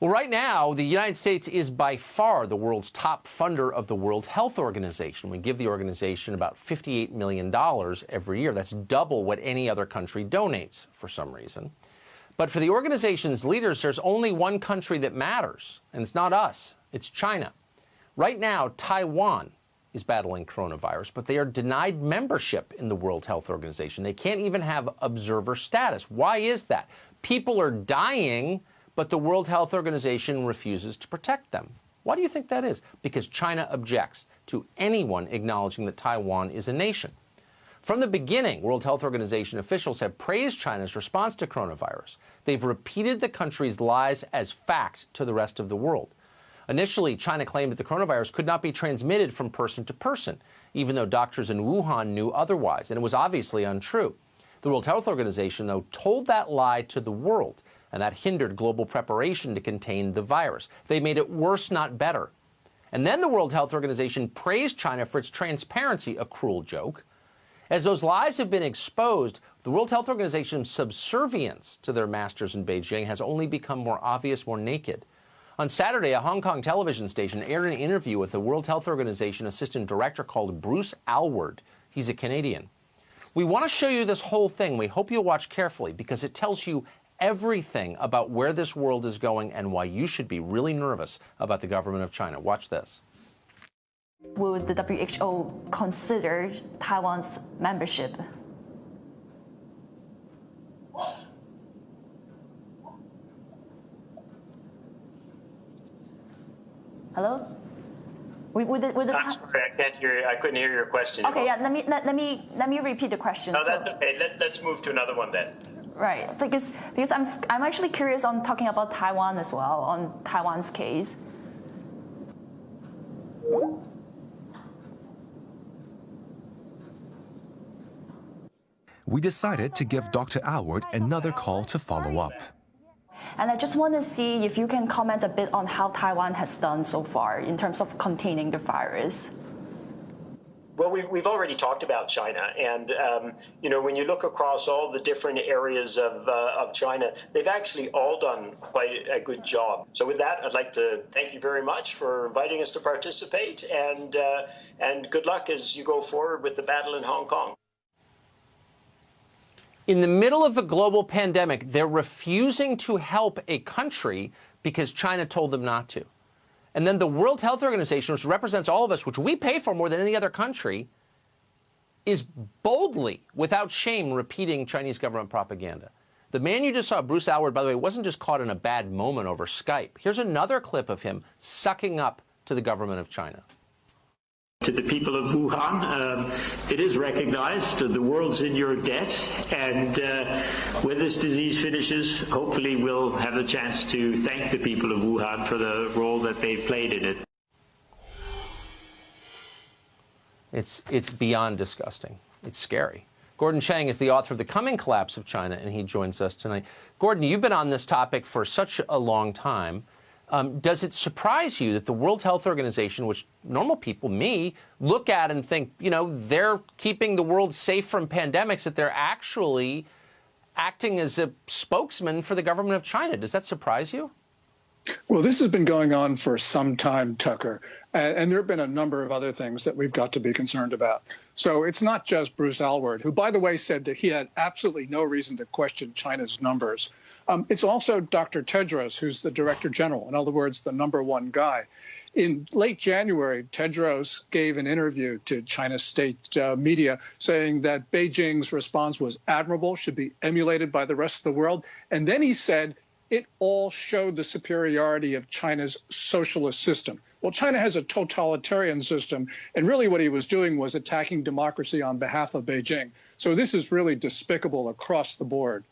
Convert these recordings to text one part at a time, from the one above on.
Well, right now, the United States is by far the world's top funder of the World Health Organization. We give the organization about $58 million every year. That's double what any other country donates for some reason. But for the organization's leaders, there's only one country that matters, and it's not us. It's China. Right now, Taiwan is battling coronavirus, but they are denied membership in the World Health Organization. They can't even have observer status. Why is that? People are dying, but the World Health Organization refuses to protect them. Why do you think that is? Because China objects to anyone acknowledging that Taiwan is a nation. From the beginning, World Health Organization officials have praised China's response to coronavirus. They've repeated the country's lies as fact to the rest of the world. Initially, China claimed that the coronavirus could not be transmitted from person to person, even though doctors in Wuhan knew otherwise, and it was obviously untrue. The World Health Organization, though, told that lie to the world, and that hindered global preparation to contain the virus. They made it worse, not better. And then the World Health Organization praised China for its transparency, a cruel joke. As those lies have been exposed, the World Health Organization's subservience to their masters in Beijing has only become more obvious, more naked. On Saturday, a Hong Kong television station aired an interview with the World Health Organization assistant director called Bruce Aylward. He's a Canadian. We want to show you this whole thing. We hope you'll watch carefully because it tells you everything about where this world is going and why you should be really nervous about the government of China. Watch this. Will the WHO consider Taiwan's membership? Hello? I'm sorry, I can't hear you. I couldn't hear your question. Okay, yeah. Let me repeat the question. No, that's okay. Let's move to another one then. Right, because I'm actually curious on talking about Taiwan as well, on Taiwan's case. We decided to give Dr. Aylward another call to follow up. And I just want to see if you can comment a bit on how Taiwan has done so far in terms of containing the virus. Well, we've already talked about China, and when you look across all the different areas of China, they've actually all done quite a good job. So with that, I'd like to thank you very much for inviting us to participate, and good luck as you go forward with the battle in Hong Kong. In the middle of a global pandemic, they're refusing to help a country because China told them not to. And then the World Health Organization, which represents all of us, which we pay for more than any other country, is boldly, without shame, repeating Chinese government propaganda. The man you just saw, Bruce Aylward, by the way, wasn't just caught in a bad moment over Skype. Here's another clip of him sucking up to the government of China. To the people of Wuhan, it is recognized that the world's in your debt, and when this disease finishes, hopefully we'll have a chance to thank the people of Wuhan for the role that they've played in it. It's beyond disgusting. It's scary. Gordon Chang is the author of The Coming Collapse of China, and he joins us tonight. Gordon, you've been on this topic for such a long time. Does it surprise you that the World Health Organization, which normal people, me, look at and think, they're keeping the world safe from pandemics, that they're actually acting as a spokesman for the government of China? Does that surprise you? Well, this has been going on for some time, Tucker, and there have been a number of other things that we've got to be concerned about. So it's not just Bruce Aylward, who, by the way, said that he had absolutely no reason to question China's numbers. It's also Dr. Tedros, who's the Director General, in other words, the #1 guy. In late January, Tedros gave an interview to China's state media saying that Beijing's response was admirable, should be emulated by the rest of the world. And then he said it all showed the superiority of China's socialist system. Well, China has a totalitarian system, and really what he was doing was attacking democracy on behalf of Beijing. So this is really despicable across the board.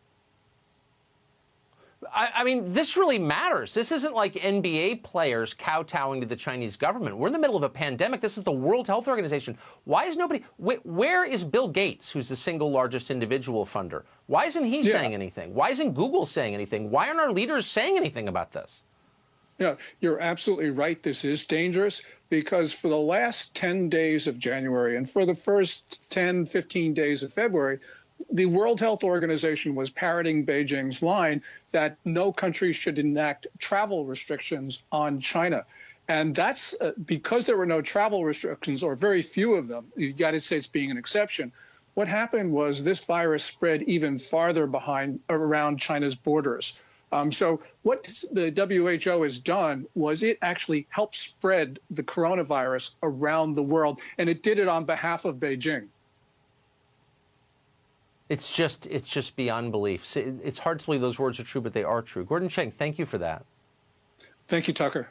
I mean, this really matters. This isn't like NBA players kowtowing to the Chinese government. We're in the middle of a pandemic. This is the World Health Organization. Why is nobody... Where is Bill Gates, who's the single largest individual funder? Why isn't he saying anything? Why isn't Google saying anything? Why aren't our leaders saying anything about this? Yeah, you're absolutely right. This is dangerous because for the last 10 days of January and for the first 10, 15 days of February, the World Health Organization was parroting Beijing's line that no country should enact travel restrictions on China. And that's because there were no travel restrictions, or very few of them, the United States being an exception. What happened was this virus spread even farther around China's borders. So what the WHO has done was it actually helped spread the coronavirus around the world, and it did it on behalf of Beijing. It's just beyond belief. It's hard to believe those words are true, but they are true. Gordon Chang, thank you for that. Thank you, Tucker.